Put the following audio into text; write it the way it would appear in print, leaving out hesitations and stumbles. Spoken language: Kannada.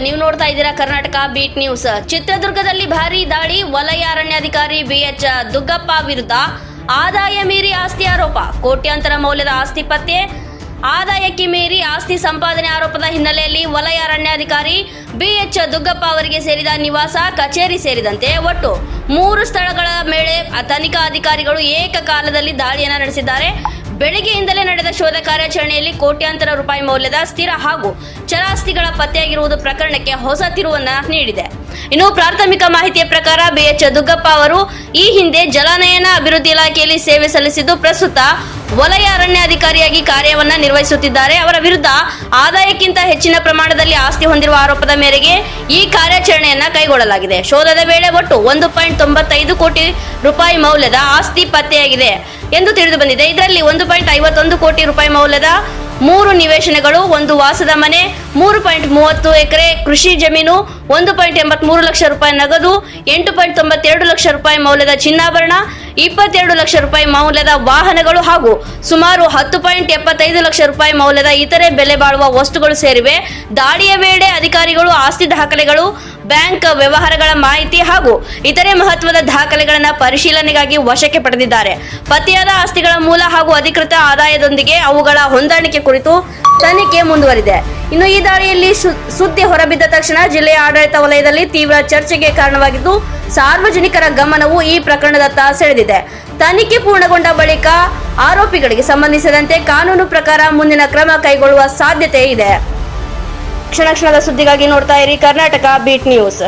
ನೀವು ನೋಡ್ತಾ ಇದ್ದೀರಾ ಕರ್ನಾಟಕ ಬೀಟ್ ನ್ಯೂಸ್. ಚಿತ್ರದುರ್ಗದಲ್ಲಿ ಭಾರೀ ದಾಳಿ, ವಲಯ ಅರಣ್ಯಾಧಿಕಾರಿ BH ದುಗ್ಗಪ್ಪ ವಿರುದ್ಧ ಆದಾಯ ಮೀರಿ ಆಸ್ತಿ ಆರೋಪ. ಕೋಟ್ಯಾಂತರ ಮೌಲ್ಯದ ಆಸ್ತಿ ಪತ್ತೆ. ಆದಾಯಕ್ಕೆ ಮೀರಿ ಆಸ್ತಿ ಸಂಪಾದನೆ ಆರೋಪದ ಹಿನ್ನೆಲೆಯಲ್ಲಿ ವಲಯ ಅರಣ್ಯಾಧಿಕಾರಿ BH ದುಗ್ಗಪ್ಪ ಅವರಿಗೆ ಸೇರಿದ ನಿವಾಸ, ಕಚೇರಿ ಸೇರಿದಂತೆ ಒಟ್ಟು 3 ಸ್ಥಳಗಳ ಮೇಲೆ ತನಿಖಾ ಅಧಿಕಾರಿಗಳು ಏಕಕಾಲದಲ್ಲಿ ದಾಳಿಯನ್ನು ನಡೆಸಿದ್ದಾರೆ. ಬೆಳಗ್ಗೆಯಿಂದಲೇ ನಡೆದ ಶೋಧ ಕಾರ್ಯಾಚರಣೆಯಲ್ಲಿ ಕೋಟ್ಯಾಂತರ ರೂಪಾಯಿ ಮೌಲ್ಯದ ಸ್ಥಿರ ಹಾಗೂ ಚರಾಸ್ತಿಗಳ ಪತ್ತೆಯಾಗಿರುವುದು ಪ್ರಕರಣಕ್ಕೆ ಹೊಸ ತಿರುವನ್ನು ನೀಡಿದೆ. ಇನ್ನು ಪ್ರಾಥಮಿಕ ಮಾಹಿತಿಯ ಪ್ರಕಾರ BH ದುಗ್ಗಪ್ಪ ಅವರು ಈ ಹಿಂದೆ ಜಲಾನಯನ ಅಭಿವೃದ್ಧಿ ಇಲಾಖೆಯಲ್ಲಿ ಸೇವೆ ಸಲ್ಲಿಸಿದ್ದು ಪ್ರಸ್ತುತ ವಲಯ ಅರಣ್ಯಾಧಿಕಾರಿಯಾಗಿ ಕಾರ್ಯವನ್ನ ನಿರ್ವಹಿಸುತ್ತಿದ್ದಾರೆ. ಅವರ ವಿರುದ್ಧ ಆದಾಯಕ್ಕಿಂತ ಹೆಚ್ಚಿನ ಪ್ರಮಾಣದಲ್ಲಿ ಆಸ್ತಿ ಹೊಂದಿರುವ ಆರೋಪದ ಮೇರೆಗೆ ಈ ಕಾರ್ಯಾಚರಣೆಯನ್ನ ಕೈಗೊಳ್ಳಲಾಗಿದೆ. ಶೋಧದ ವೇಳೆ ಒಟ್ಟು 1.95 ಕೋಟಿ ರೂಪಾಯಿ ಮೌಲ್ಯದ ಆಸ್ತಿ ಪತ್ತೆಯಾಗಿದೆ ಎಂದು ತಿಳಿದು ಬಂದಿದೆ. ಇದರಲ್ಲಿ 1.51 ಕೋಟಿ ರೂಪಾಯಿ ಮೌಲ್ಯದ 3 ನಿವೇಶನಗಳು, 1 ವಾಸದ ಮನೆ, 3.30 ಎಕರೆ ಕೃಷಿ ಜಮೀನು, 1.83 ಲಕ್ಷ ರೂಪಾಯಿ ನಗದು, 8.92 ಲಕ್ಷ ರೂಪಾಯಿ ಮೌಲ್ಯದ ಚಿನ್ನಾಭರಣ, 22 ಲಕ್ಷ ರೂಪಾಯಿ ಮೌಲ್ಯದ ವಾಹನಗಳು ಹಾಗೂ ಸುಮಾರು 10.75 ಲಕ್ಷ ರೂಪಾಯಿ ಮೌಲ್ಯದ ಇತರೆ ಬೆಲೆ ಬಾಳುವ ವಸ್ತುಗಳು ಸೇರಿವೆ. ದಾಳಿಯ ವೇಳೆ ಅಧಿಕಾರಿಗಳು ಆಸ್ತಿ ದಾಖಲೆಗಳು, ಬ್ಯಾಂಕ್ ವ್ಯವಹಾರಗಳ ಮಾಹಿತಿ ಹಾಗೂ ಇತರೆ ಮಹತ್ವದ ದಾಖಲೆಗಳನ್ನು ಪರಿಶೀಲನೆಗಾಗಿ ವಶಕ್ಕೆ ಪಡೆದಿದ್ದಾರೆ. ಪತ್ತೆಯಾದ ಆಸ್ತಿಗಳ ಮೂಲ ಹಾಗೂ ಅಧಿಕೃತ ಆದಾಯದೊಂದಿಗೆ ಅವುಗಳ ಹೊಂದಾಣಿಕೆ ಕುರಿತು ತನಿಖೆ ಮುಂದುವರಿದೆ. ಇನ್ನು ಈ ದಾಳಿಯಲ್ಲಿ ಸುದ್ದಿ ಹೊರಬಿದ್ದ ತಕ್ಷಣ ಜಿಲ್ಲೆಯ ಆಡಳಿತ ವಲಯದಲ್ಲಿ ತೀವ್ರ ಚರ್ಚೆಗೆ ಕಾರಣವಾಗಿದ್ದು, ಸಾರ್ವಜನಿಕರ ಗಮನವು ಈ ಪ್ರಕರಣದತ್ತ ಸೆಳೆದಿದೆ. ತನಿಖೆ ಪೂರ್ಣಗೊಂಡ ಬಳಿಕ ಆರೋಪಿಗಳಿಗೆ ಸಂಬಂಧಿಸಿದಂತೆ ಕಾನೂನು ಪ್ರಕಾರ ಮುಂದಿನ ಕ್ರಮ ಕೈಗೊಳ್ಳುವ ಸಾಧ್ಯತೆ ಇದೆ. ಕ್ಷಣ ಕ್ಷಣದ ಸುದ್ದಿಗಾಗಿ ನೋಡ್ತಾ ಇರಿ ಕರ್ನಾಟಕ ಬೀಟ್ ನ್ಯೂಸ್.